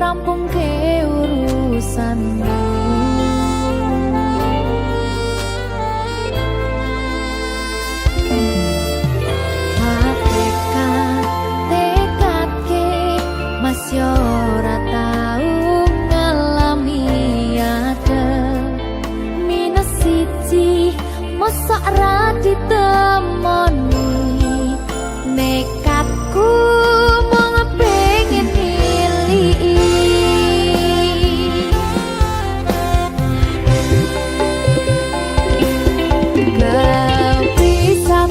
rampung ke urusanmu. Masih ora tau ngalami ada minus siji mosok ra ditemoni nekatku mung pengen milih kau bisa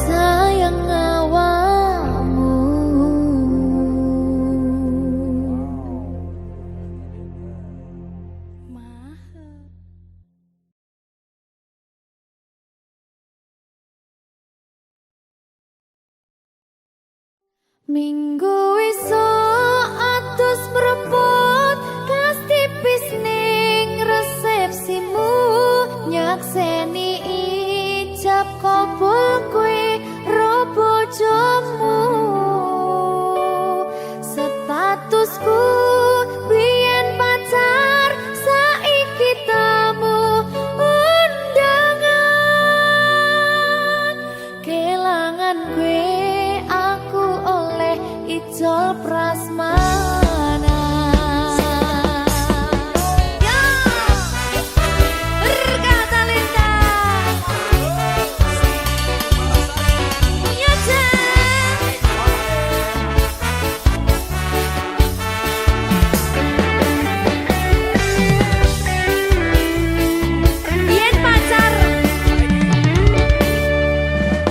sayang awakmu. Minggu esuk atus mrepot kas tipis ning resepsimu, nyakseni ijab kabul kowe ro bojomu. Statusku biyen pacar, saiki tamu undangan. Kelangan kowe aku oleh ijol prasmanan. Ya, berkata Linda. Ya, biyen pacar.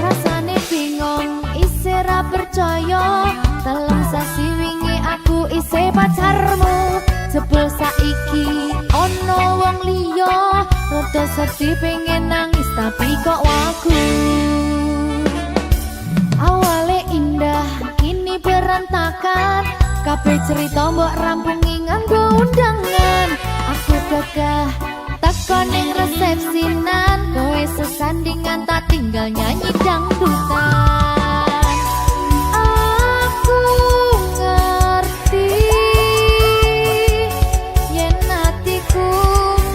Rasane bingung, isih ra percaya. Dalam sasi wingi aku isih pacarmu. Jebul saiki ono wong liya. Rada sedih pengen nangis tapi kok wagu. Awale indah kini berantakan. Kabeh cerita mbok rampungi nganggo undangan. Aku gagah teko ning resepsinan. Kowe sesandingan tak tinggal nyanyi dangdutan. Aku ngerti yen atiku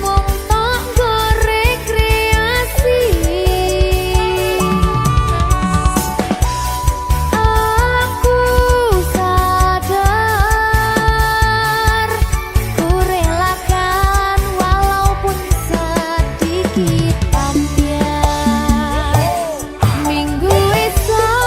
mung tok nggo rekreasi. Aku sadar ku relakan walaupun sedikit ambiar. Minggu esok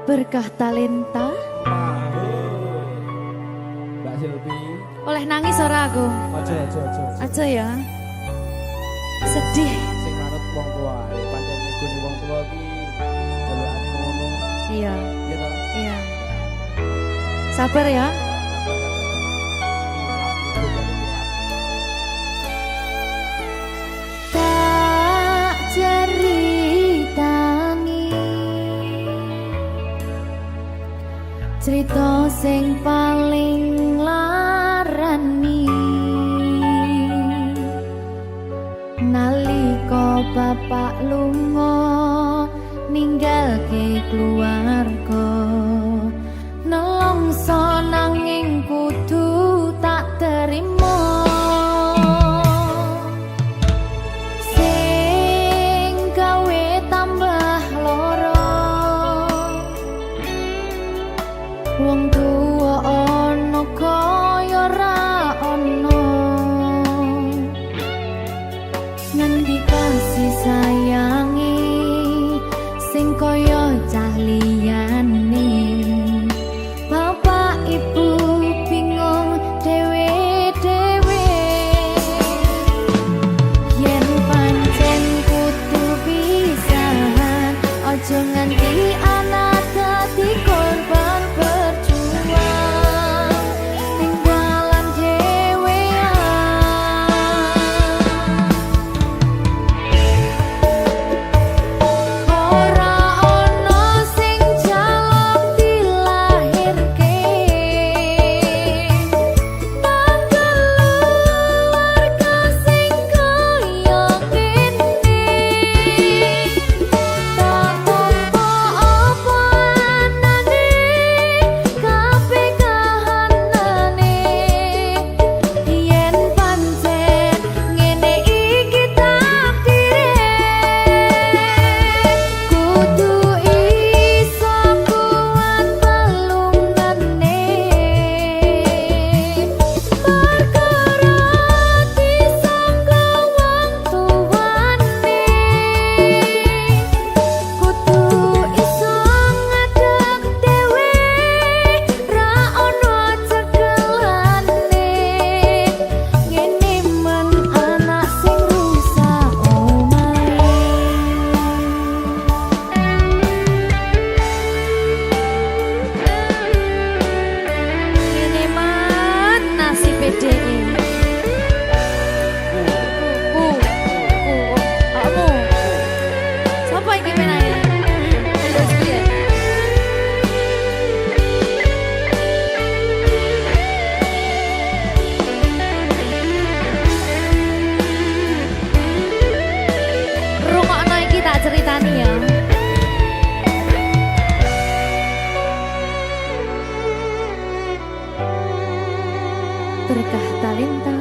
Berkah talenta. Mbak Silvi. Oleh nangis ora aku? Aja ya. Sedih. Sing manut wong tua, pancen ngegoni wong tua iki delokane ngono. Iya. Iya toh? Iya. Sabar ya. Tak ceritani cerita sing paling larani nalika bapak lunga ninggalke keluarga nelongso nanging kudu tak terima sing gawe tambah loro wong tuwa ana kaya ra ana ngendi kasih sayangi sing kaya cah liyane bapak ibu bingung dewe-dewe yen pancen kudu pisahan aja nganti anak dadi korban berjuang ning dalan dhewean ora ana sing jaluk dilahirke nang keluarga sing kaya kene tak tompo apa anane kabeh kahanane yen pancen ngene iki takdire kudu iso kuat balungane perkara disangka wong tuwane kudu iso ngadeg dhewe ra ono cekelane ngene men anak sing rusak omahe ngene men nasib dhewe kamu sapa iki menane terus piye rungokno iki tak ceritani ya berkah talenta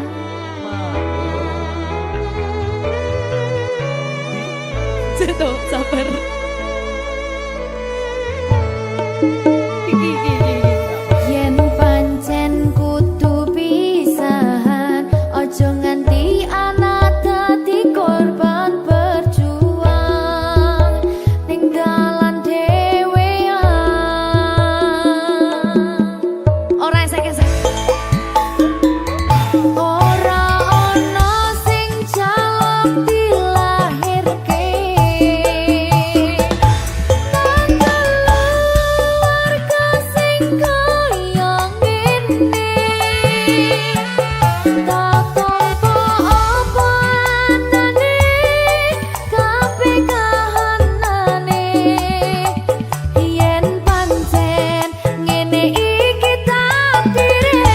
Ceto, sabar. Yen pancen kudu pisahan, ojo nganti anak dadi korban berjuang ning dalan dhewean. Ora esek-esek. Ora ana sing jaluk dilahirke Yen pancen ngene iki takdire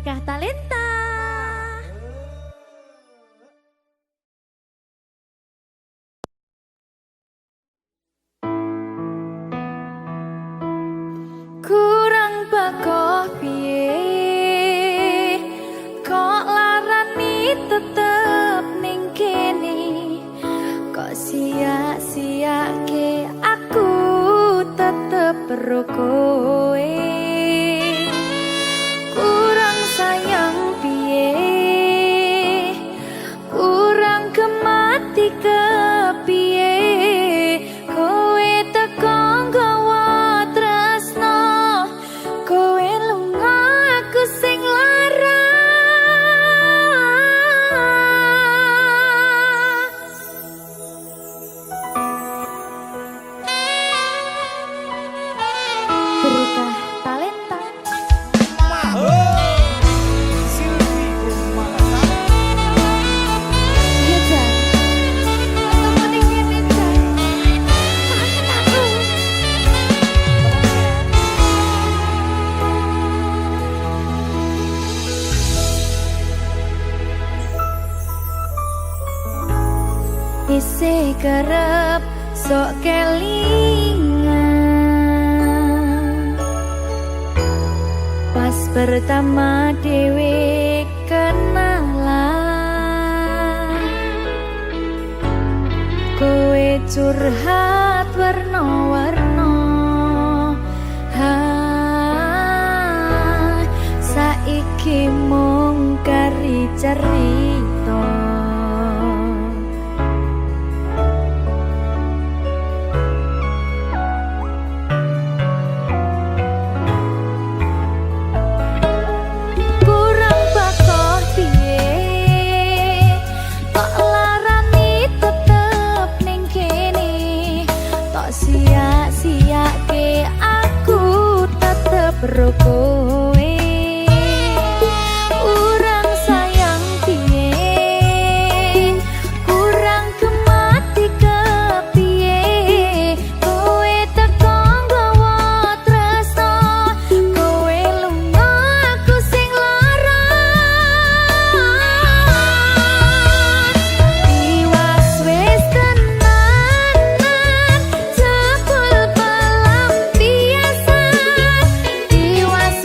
berkah talenta. Kurang bakoh piye kok larani tetep ning kene, kok sia-siake aku tetep perlu kowe. Kurang sayang piye, kurang kemati kepiye, kowe teko nggawa tresno, kowe lunga aku sing lara. Berkah talenta. Silvi Kumalasan. Iya Jan, ketemu ning kene Jan. Kangen aku. Isih kerep sok kelingan pas pertama dewe kenalan, kowe curhat warna-warna, saiki mung kari cerita. Kurang bakoh piye kok larani tetep ning kene, tok sia-siake aku tetep ro kowe. Kurang sayang piye, kurang kemati kepiye, kowe teko nggawa tresno, kowe lunga aku sing lara. Iwas wis tenanan, jebul pelampiasan. Iwas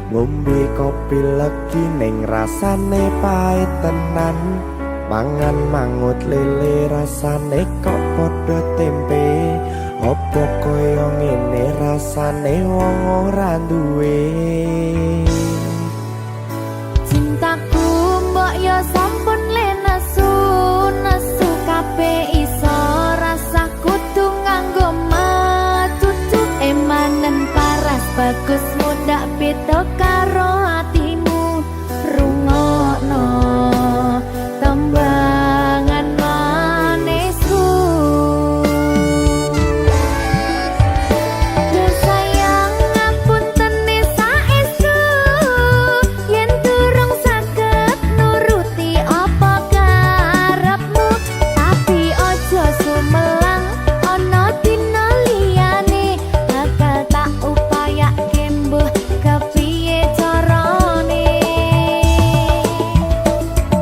ngombe kopi legi ning rasane pahit tenan mangan mangut lele rasane kok padha tempe opo kaya ngene rasane wong ora duwe cintaku mbok yo sampun lenesu nesu kabeh iso rasa kudu nganggo matutu emanen paras bagus mudak beda karo atimu rungokno tembangan manisku Duh sayang ngapunten saestu yen durung saged nuruti apa karepmu tapi aja sumelang ana dina liyane bakal tak upayake mbuh kepiye carane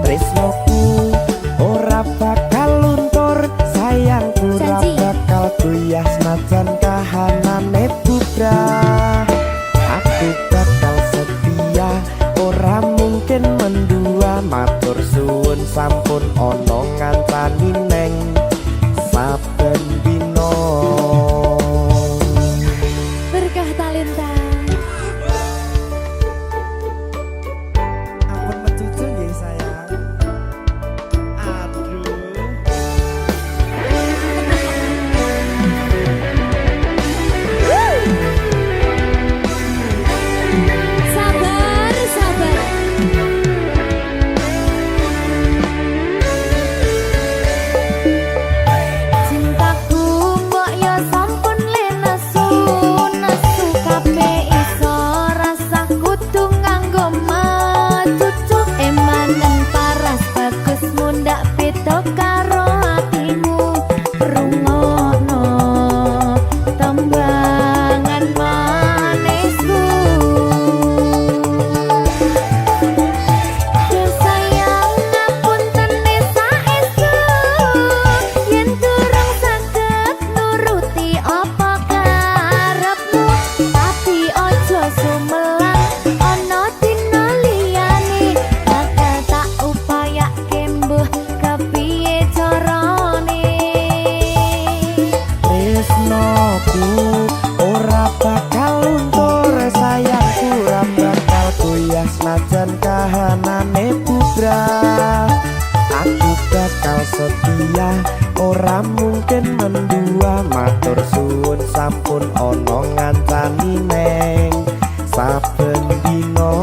tresnoku ora bakal luntur sayangku ora Janji. bakal goyah senajan kahanane bubrah aku bakal setia ora mungkin mendua matur suwun sampun ana ngancani neng saben dina berkah talenta ampun mecucu nggih sayang aduh sabar sabar cintaku mbok yo sampun lenesu nesu kabeh iso rasa kudu nganggo macucu emanen paras bagus mundak beda karo atimu rungokno tembangan manisku Duh sayang ngapunten saestu yen durung saged nuruti apa karepmu tapi aja sumelang ana dina liyane bakal tak upayake mbuh kepiye carane tresnoku ora bakal luntur sayangku ora bakal goyah senajan kahanane bubrah aku bakal setia ora mungkin mendua matur suwun sampun ana ngancani neng saben dina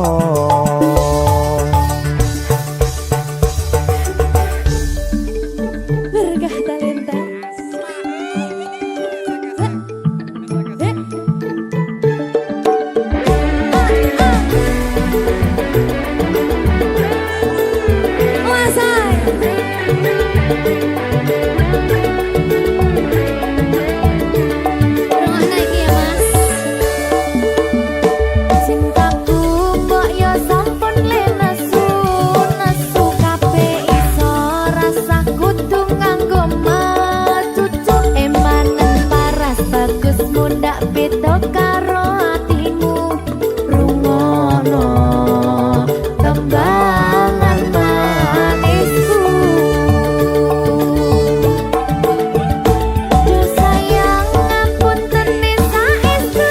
berkah talenta cintaku mbok yo sampun lenesu nesu kabeh iso rasa kudu nganggo macucu emanen paras bagus mundak beda karo atimu rungokno tembangan manisku Duh sayang ngapunten saestu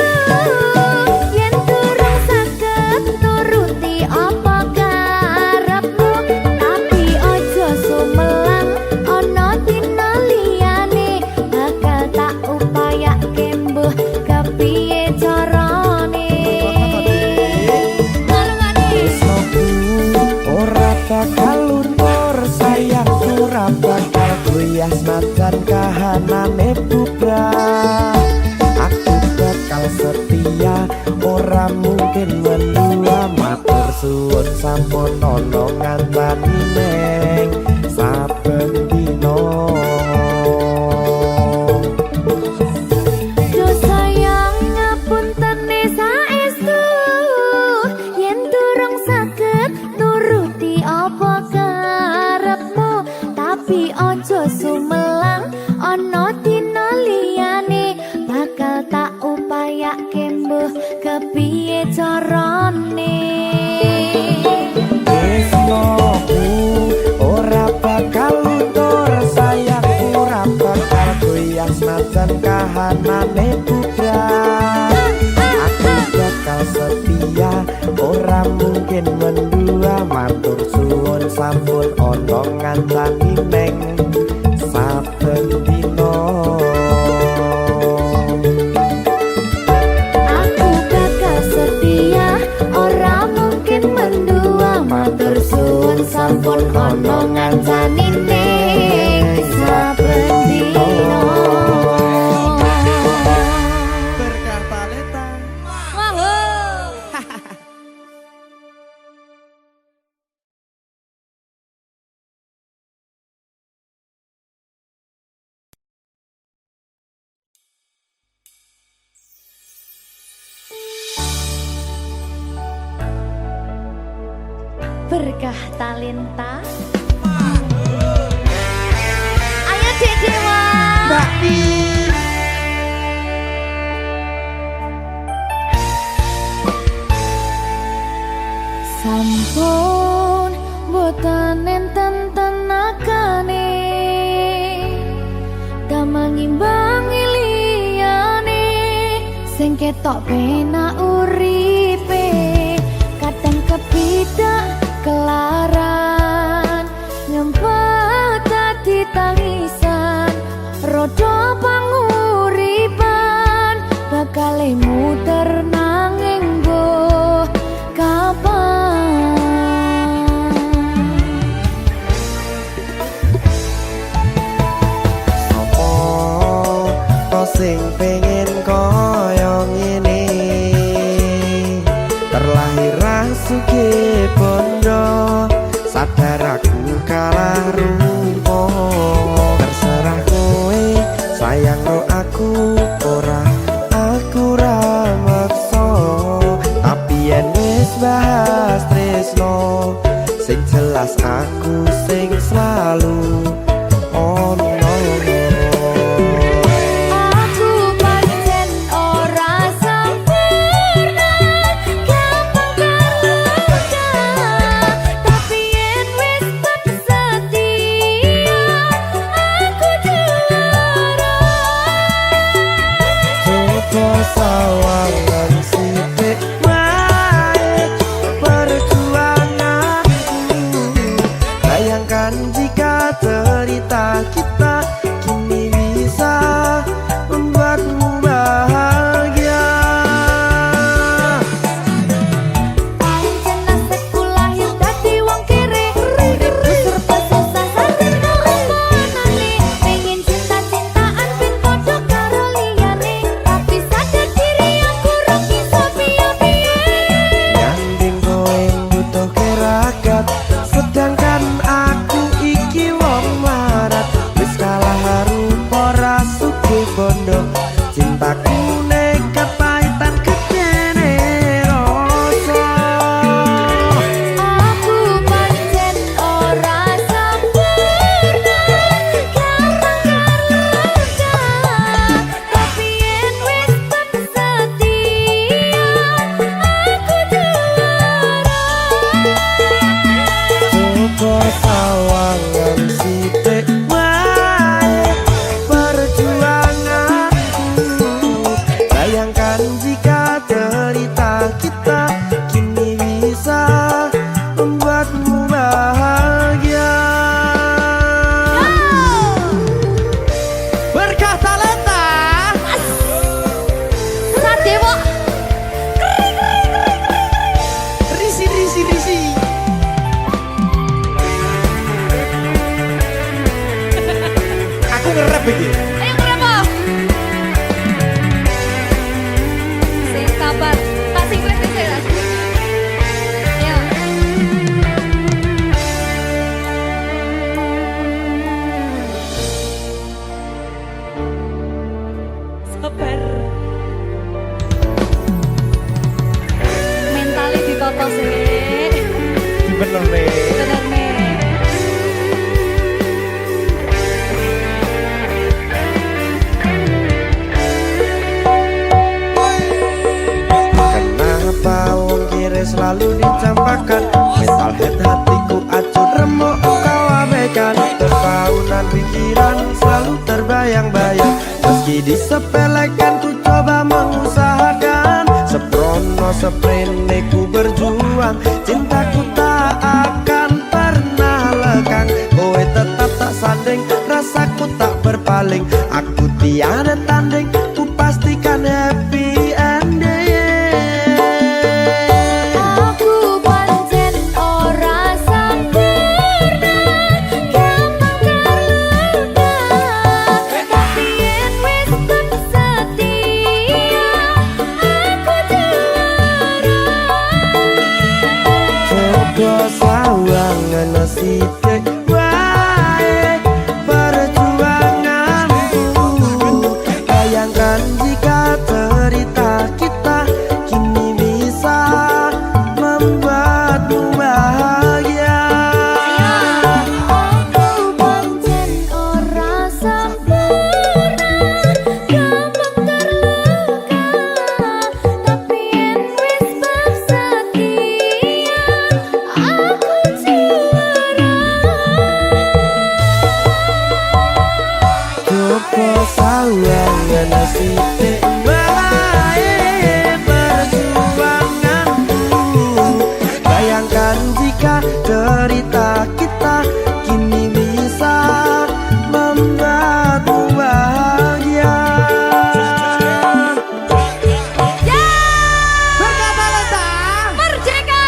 yen durung saged nuruti apa karepmu tapi aja sumelang ana dina liyane bakal tak upayake mbuh kepiye carane tresnoku ora bakal luntur sayangku ora bakal goyah senajan kahanane bubrah aku bakal setia ora mungkin mendua matur suwun sampun ana ngancani neng saben dina Duh sayang ngapunten saestu yen durung saged nuruti apa karepmu tapi aja sumelang ana dina liyane bakal tak upayake mbuh kepiye carane. Tresnoku ora bakal luntur, sayangku ora bakal goyah senajan kahanane bubrah. Aku bakal setia, ora mungkin mendua, matur suwun sampun ana ngancani neng saben dina. Aku bakal setia, ora mungkin mendua, matur suwun sampun ana ngancani ning saben dina. Berkah talenta. Berkah talenta. Ayo Dek Dewa. Mbak Pi. Sampun boten enten tenagane, damang imbangi liyane, sing ketok penak uripe, kadang kepidak kelaran, nyempet dadi tangisan, rodo panguripan, bakal muter nanging mbuh kapan. Sopo to sing pengen koyo ngene, terlahir sugih bondo, sadar aku kalah rumpo. Terserah kowe sayang ro aku ora, aku ra maksa, tapi yen wis bahas tresno, sing jelas aku sing selalu ono. Aku pancen ora sempurna, gampang terluka, tapi yen wis setia, aku juara. Coba sawangan sithik wae perjuanganku, bayangkan jika cerita kita kini bisa membuatmu bahagia. Pancen nasibku lahir dadi wong kere, uripku serba susah sambil keomponane, pengen cinta-cintaan ben padha karo liyane, tapi sadar diri aku ora bisa piye-piye. Nyanding kowe butuh keragat, sedangkan aku iki wong marat, wis kalah rupa ra sugih bondo, cintaku nekat pahitan kedene rasa. Aku pancen ora sempurna, gampang terluka, tapi yen wis setia, aku juara. Coba sawangan sithik wae perjuanganku, bayangkan jika cerita kita kini bisa membuatmu bahagia. Berkah talenta. Radewa. Risi risi risi. Aku ngerap iki. Ayo kenapa? Sing sabar, tak sing kuwi sing ya. Ayo. Sabar. Mentali ditoto sih. Bener nih. Bener nih. Kenapa selalu dicampakkan. Metalhead hatiku acur remuk kau abaikan. Terpaunan pikiran selalu terbayang-bayang. Meski disepelekan ku coba mengusahakan. Seprono seprene ku berjuang. Cintaku tak akan pernah lekang. Kowe tetap tak sanding, rasaku tak berpaling. Aku tiada tanding, ku pastikan happy ending. Aku pancen ora sempurna, gampang terluka. Tapi yen wis setia, aku juara. Coba sawangan sithik wae perjuanganku. Bayangkan jika cerita kita kini bisa membuatmu bahagia. Aku pancen ora sempurna, gampang terluka. Tapi yen wis setia, aku juara. Coba sawangan sithik wae perjuanganku. Bayangkan jika cerita kita kini bisa membuatmu bahagia. Berkata-kata Merdeka!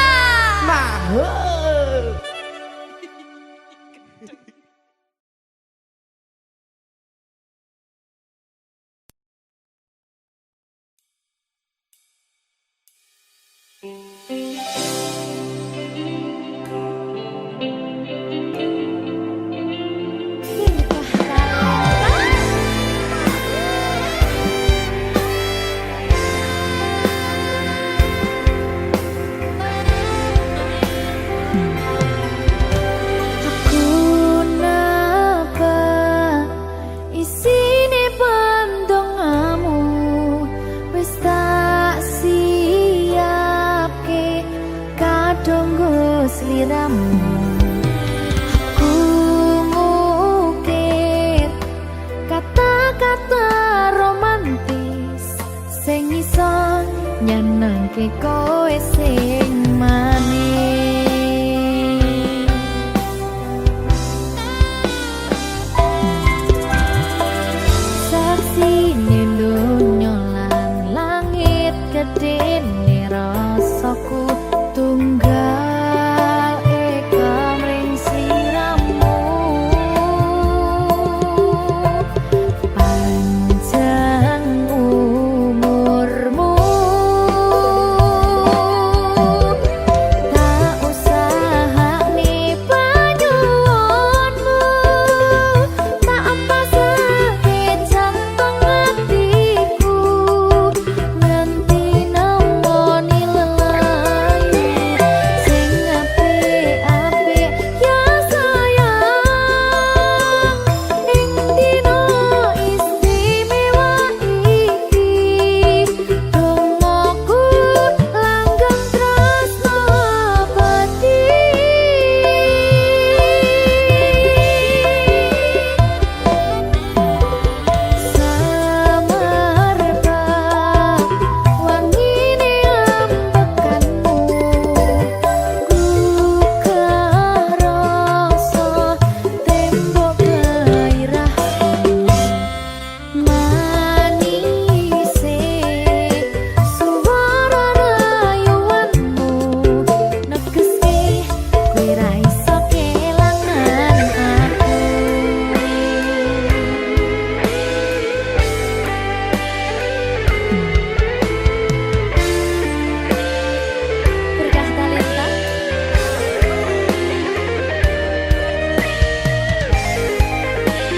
mahal. Aku napa isine pandongamu wis tak siapke kadanggo sliramu. Aku ngukir kata-kata romantis sing iso nyenengke kowe sing manis. Saksine donya lan langit gedene rasaku tunggal eka mring sliramu. Panjang umurmu, tak usahane panyuwunmu, tak empasake jantung hatiku nganti nemoni lelayu sing apik-apik ya sayang. Ing dina istimewa iki dongaku langgeng tresno abadi. Samarba wangine ambekanmu, gugah rasa tembok gairahmu. Manise suara rayuanmu negeske kowe ra iso kelangan aku. Berkah talenta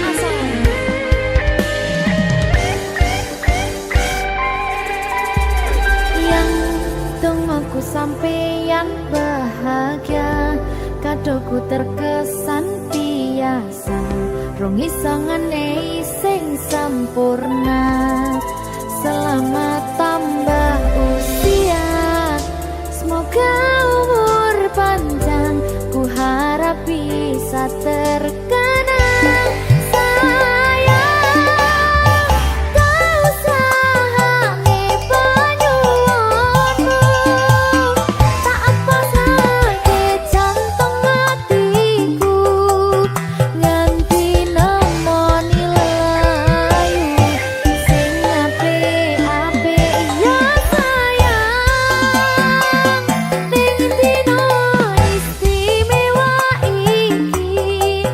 asal yang tunggu sampeyan bahagia, kadoku terkesan biasa, rong iso ngenehi sing sempurna. Selamat tambah usia, semoga terkenang sayang kau sahane penyuwunmu tak apa sake jantung hatiku nganti nemoni lelayu sing apik-apik ya sayang ning dina istimewa iki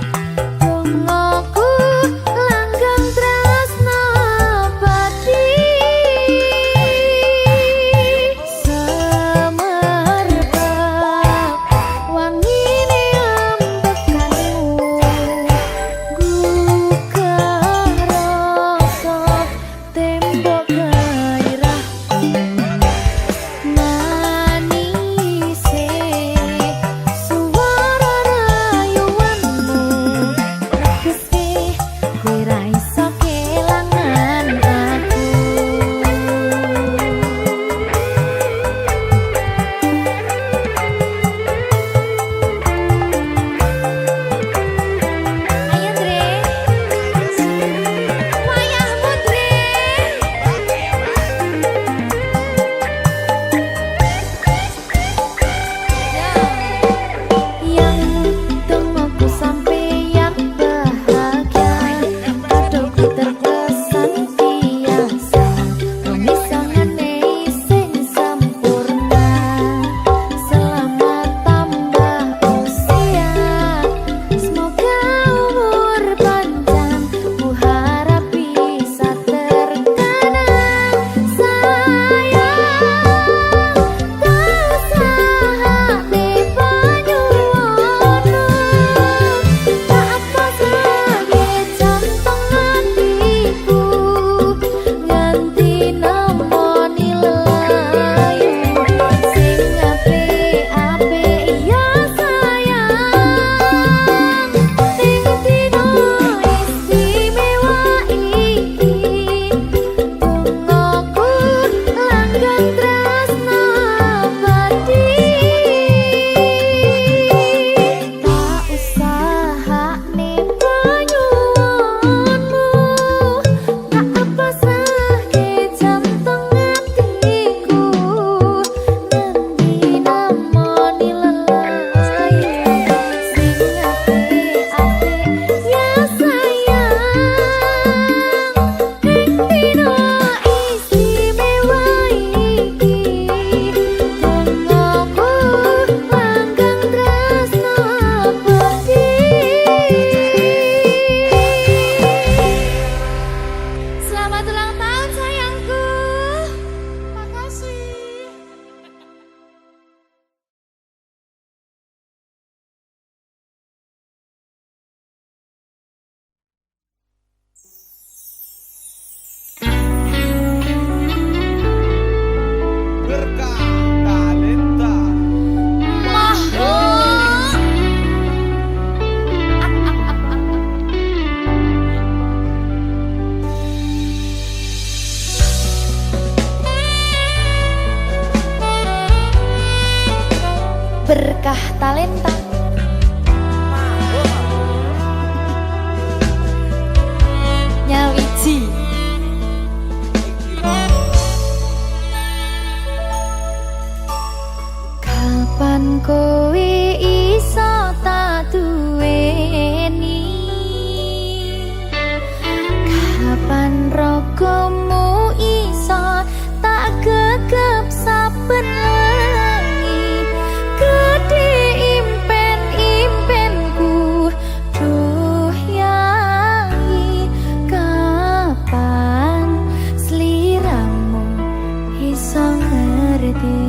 dongaku langgeng tresna abadi semerbak wangine ambekanmu gugah rasa tembok gairahku manise suara rayuanmu tegese kowe ra iso kelangan aku ayo Dre wayahmu Dre yang tengokku sampeyan bahagia aduhku terkesan biasa pemisahane sing sempurna selamat tambah usia semoga umur panjang ku harap bisa terkenang sayang kau sahane penyuwunmu tak apa sake jantung hatiku nganti nemoni lelayu sing apik-apik ya sayang ning dina istimewa iki dongaku langgeng tresna abadi tak usahane penyuwunmu tak apa sake jantung hatiku nganti nemoni lelayu sing apik-apik ya sayang ning dina istimewa iki dongaku langgeng tresna abadi selamat ulang tahun sayangku makasih Berkah talenta. berkah talenta nyawiji kapan kowe iso tak duweni kapan rogomu iso tak gegep saben wengi gede impen-impenku duh yai kapan sliramu iso ngerti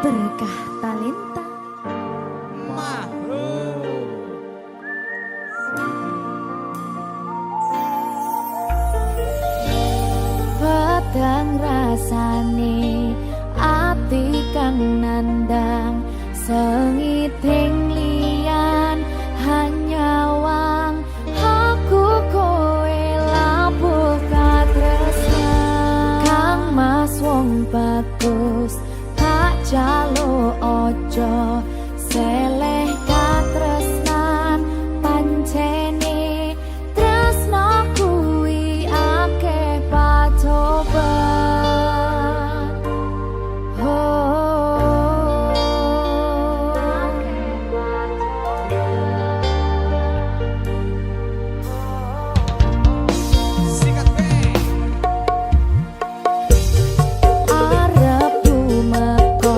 Berkah talenta. Padang rasane ati kang nandang sengiting liyan hanyawang aku kowe labuh katresnan kang mas wong bagus tak jalo ojo seleh katresnan pancene tresno kuwi akeh pacoban arep tumeka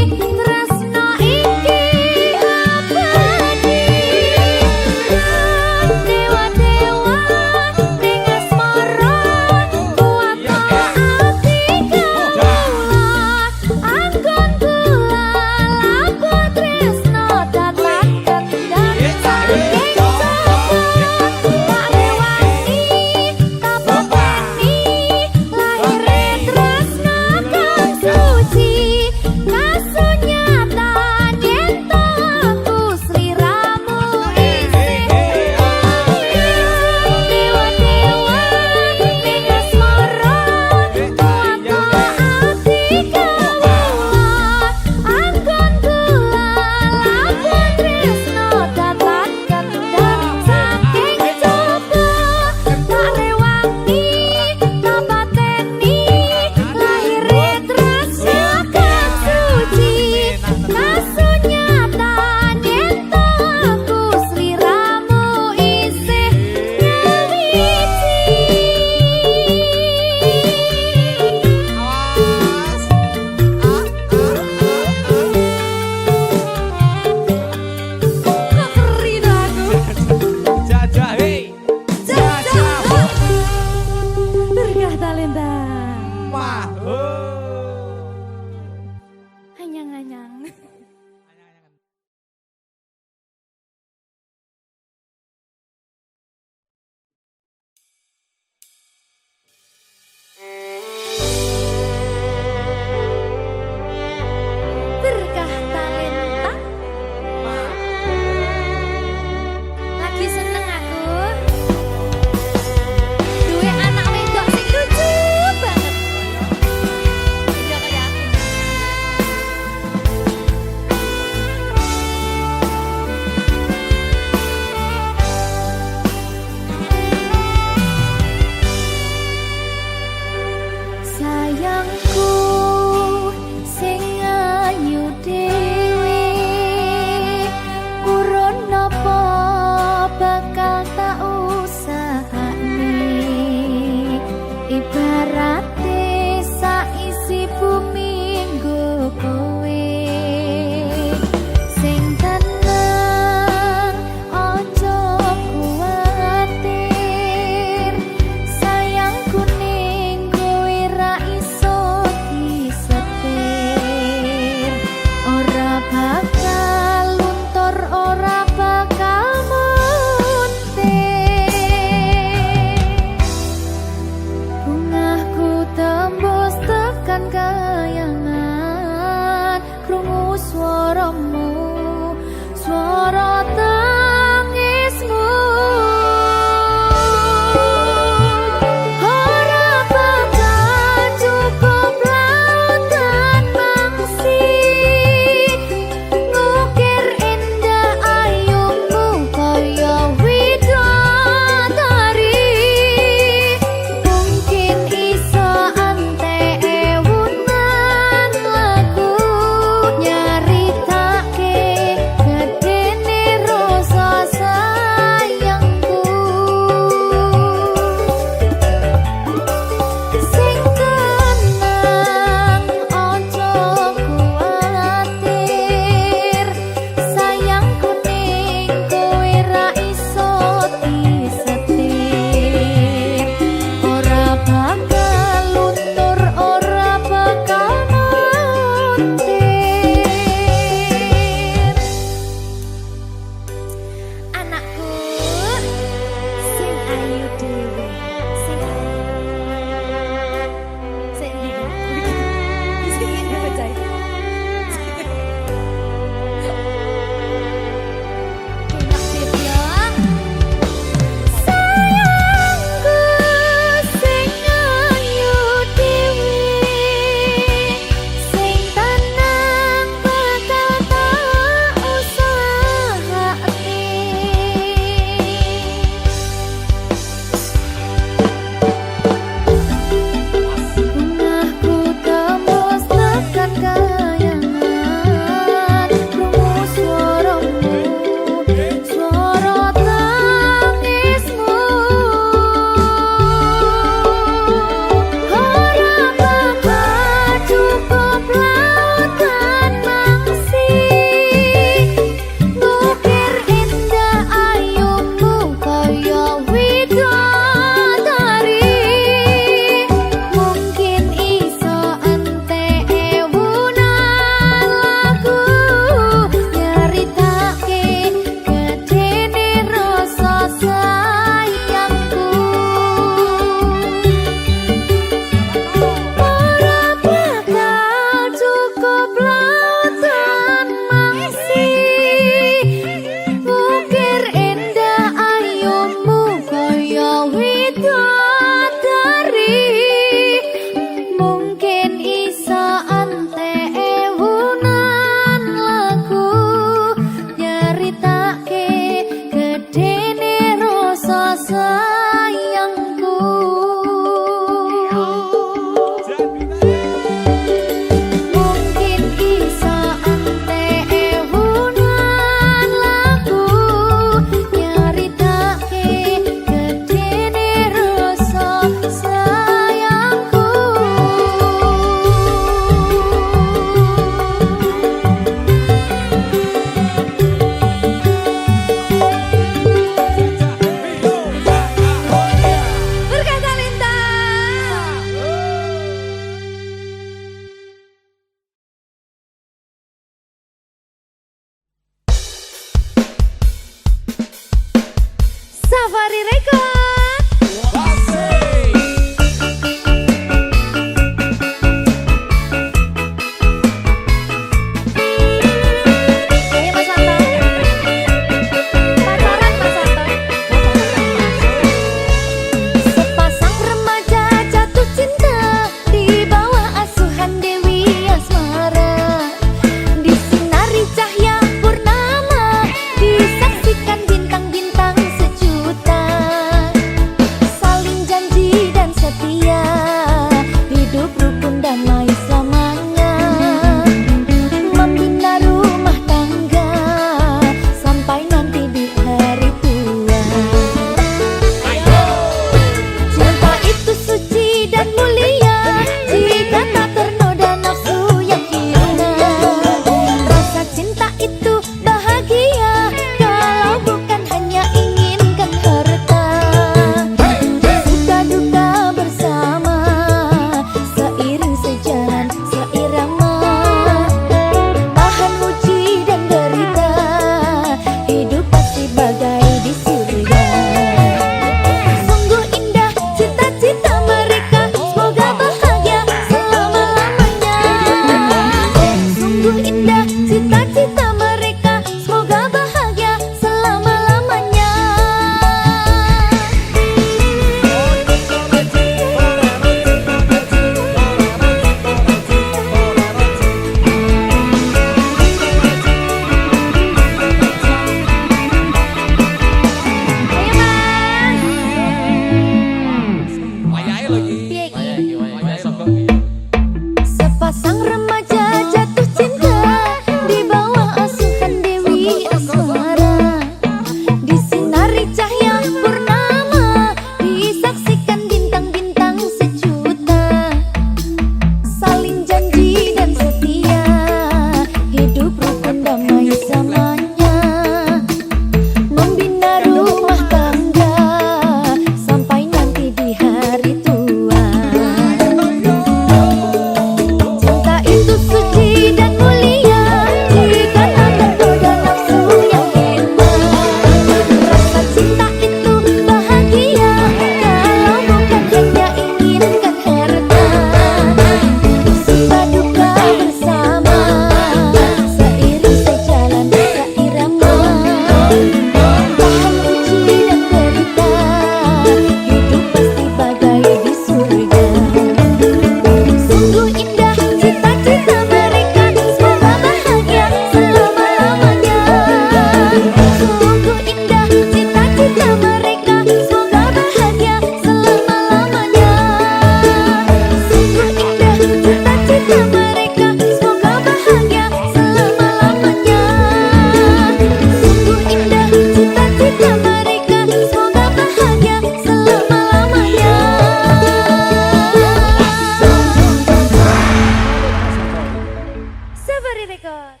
Sari Record.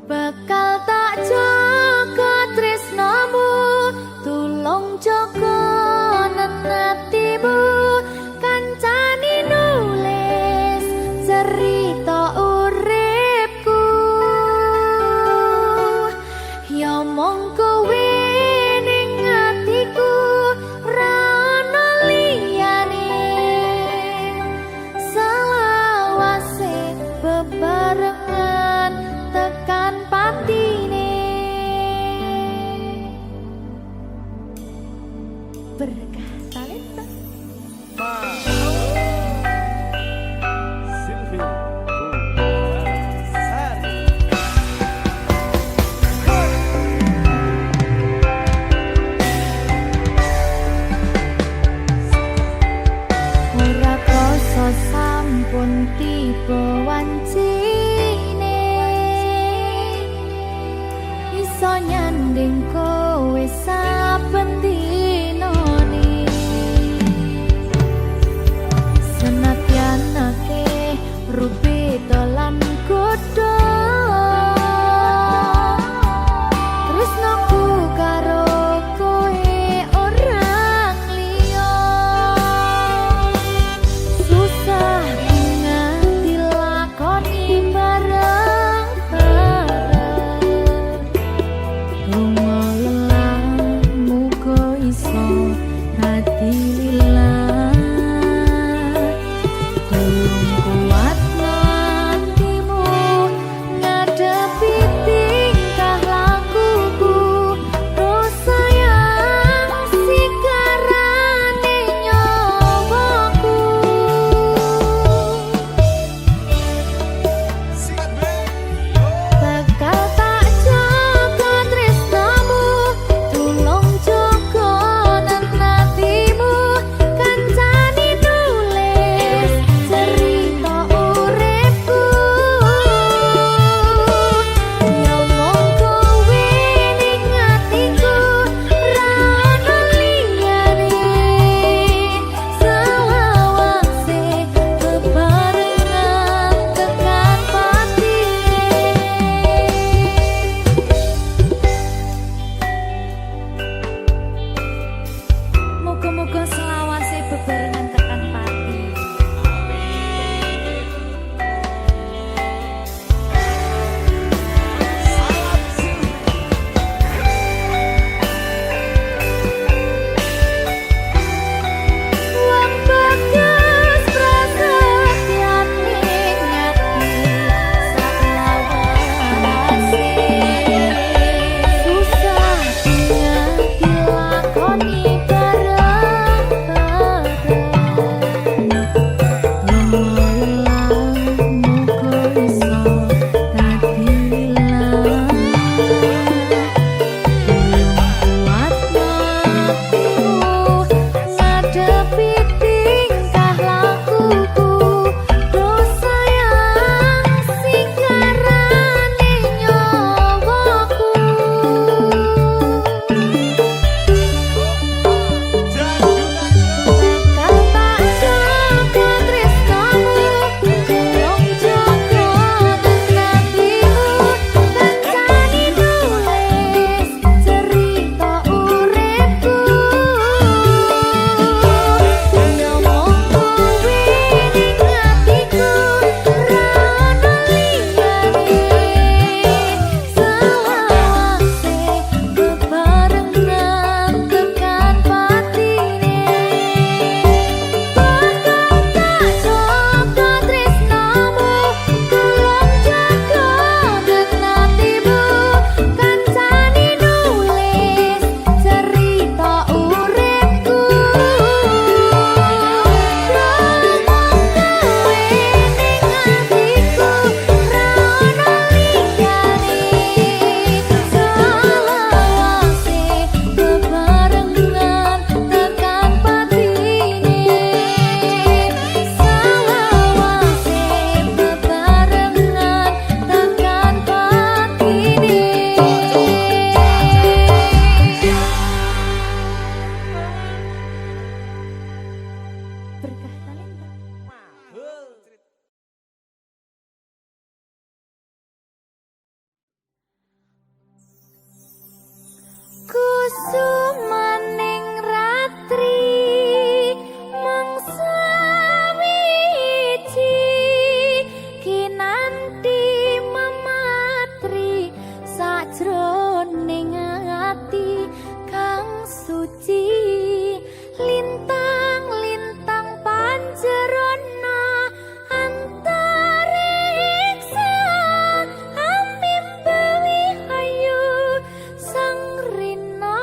Bakal tak jaga tresnamu, tulung jaga nenatimu, kancani nulis cerita uripku. Ya mong kowe ning atiku, ra ono liyane, selawase bebarengan tekan patine. Berkah talenta Silvi ora krasa sampun tiba wancine, iso nyanding kowe saben dinane. Senadyan akeh rupi dolan godho, tresnaku karo kowe orang liya. Susah nganti lakoni bareng-bareng, lunga lelah muga iso hati lillah. Tulung kuat nantimu ngadepi tingkah lakuku, dosa yang sikarane nyawaku. Bakal tak jaga tresnamu, tulung jaga nenatimu, sumaning ratri mangsa wiji kinanti mamatri sajroning ati kang suci lintang-lintang panjerona antariksa ambimbawi ayu sang rina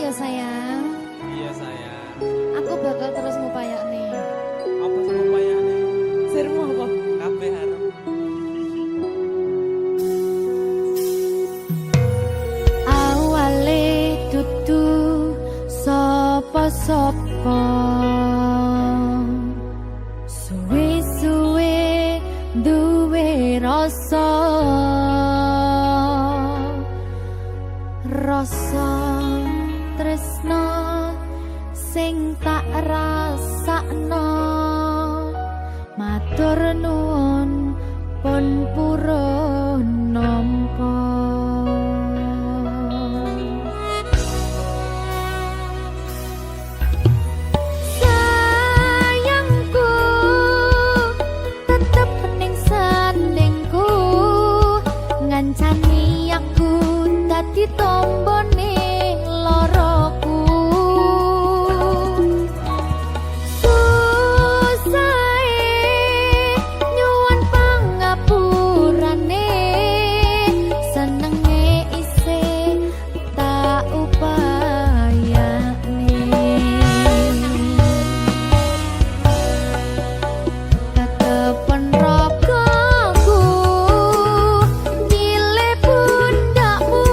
ya sayang. Iya sayang. Aku bakal terus ngupayakne. Apa sama payane? Sirmu apa? Kabeh arep. Awale dudu sapa-sapa. Suwe-suwe duwe rasa. Rasa tresno sing tak rasakno. Matur nuwun pun purun nampa. Sayangku tetep ning sandingku, ngancani aku dadi tombone loroku. Nyuwun pangapurane, senenge isih tak upayane. Tetepen ragaku nyilih pundakmu,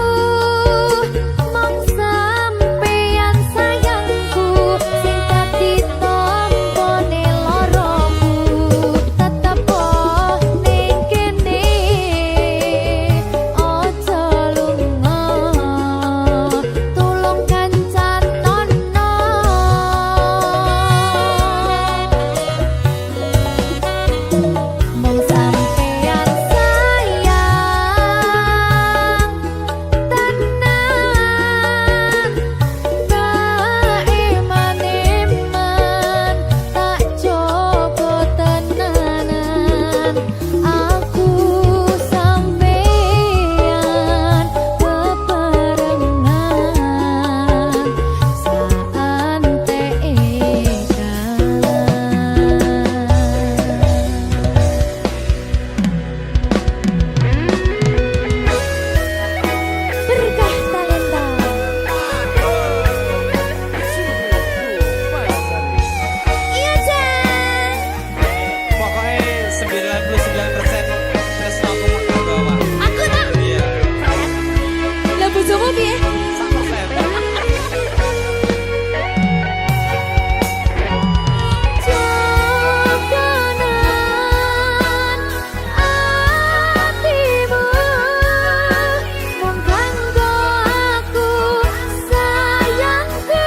mong sampeyan sayangku sing dadi tombone loroku. Tetep ning kene aja lunga, tulung kancanono. Mong sampeyan sayang tenan, tak eman-eman, tak jogo tenanan. Aku sampeyan bebarengan saante berkah talenta. Iya Jan, Pokoknya 99% tresno aku bakal bawa. aku tak. Iya. Lah bojomu piye? 100%. Jogonan atimu mung kanggo aku sayangku.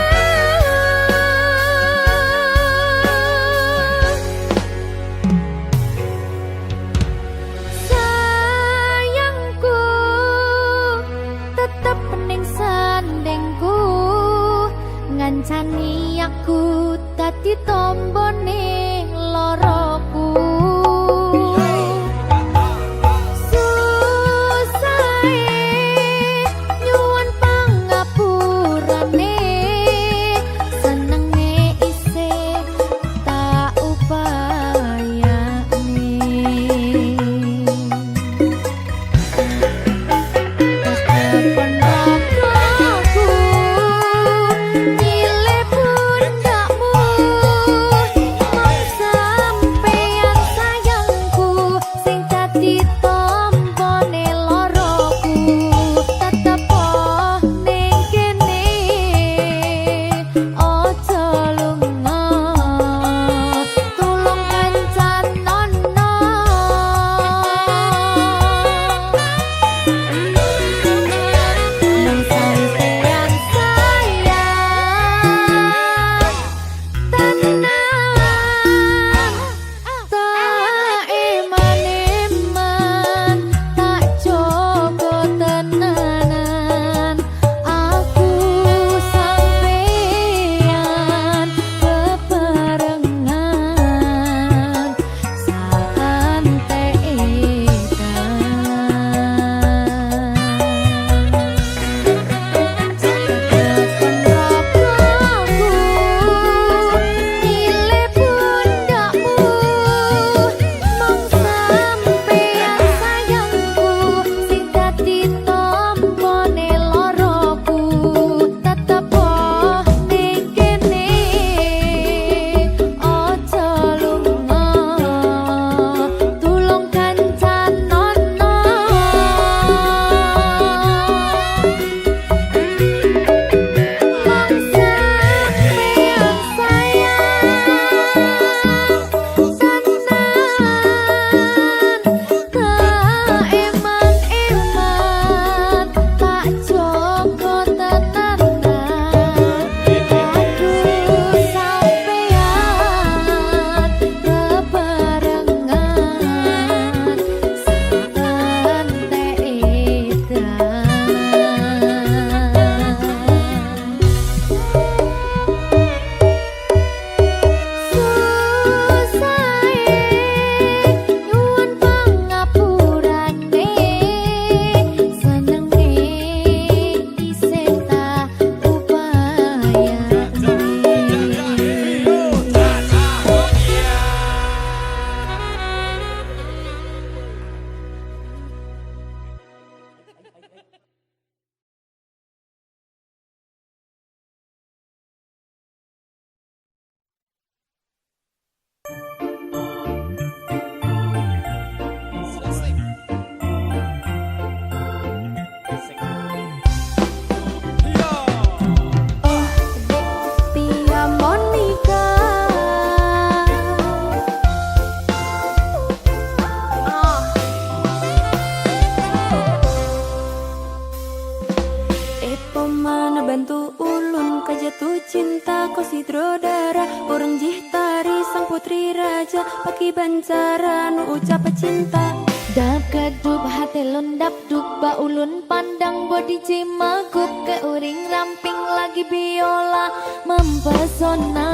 ko sidrodara Orang jihtari sang putri raja Paki bancara nu ucap cinta Dap kedup hati lundap duk baulun pandang body cimagup ke uring ramping lagi biola mempesona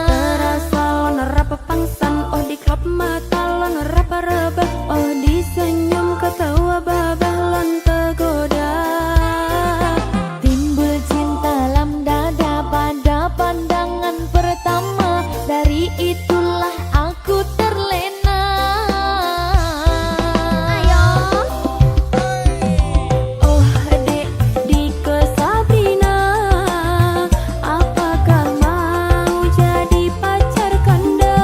Terasa lo nerapa pangsan oh di klop mata lo nerapa raba oh di senyum ketawa babah lon tergoda timbul cinta lam dada pada pandangan pertama dari itulah aku terlena. Oh dek Dike Sabrina apakah mau jadi pacar kanda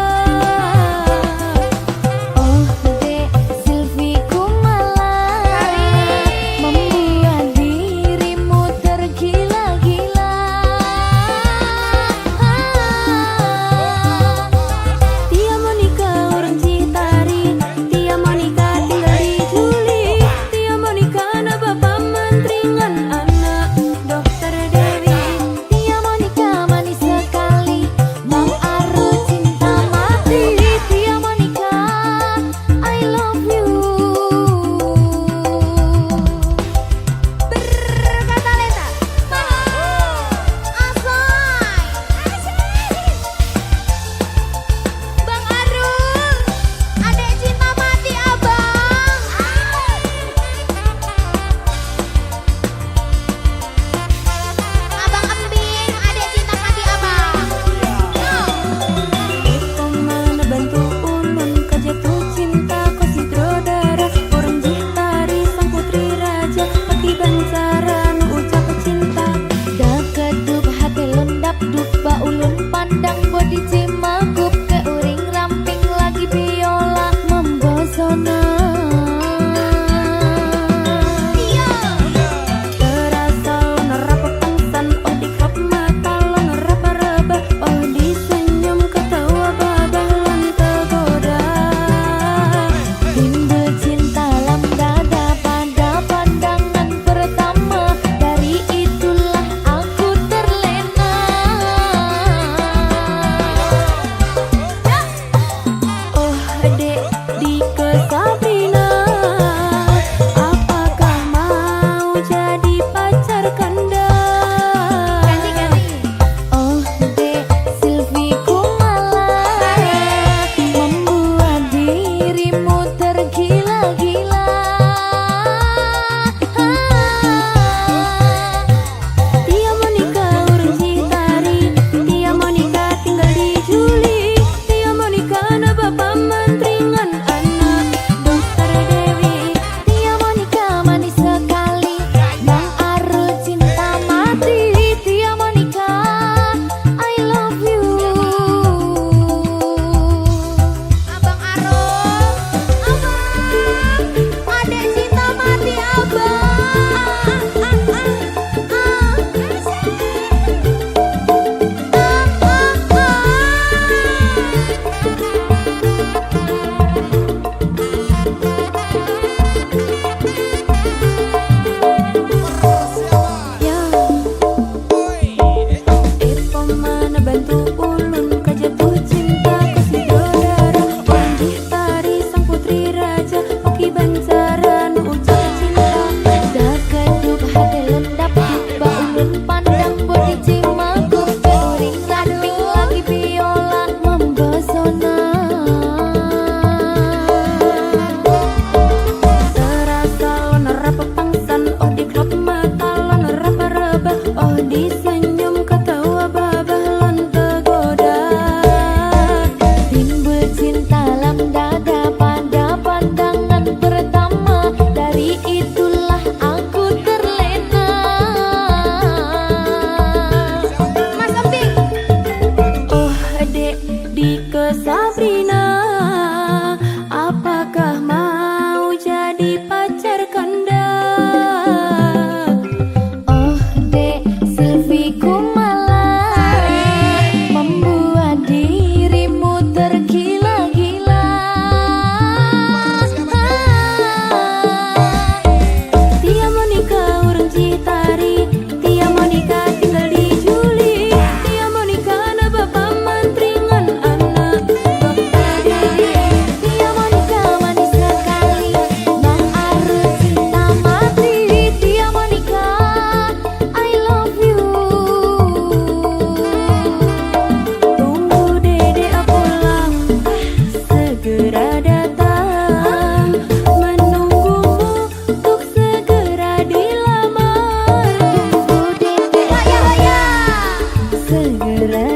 segera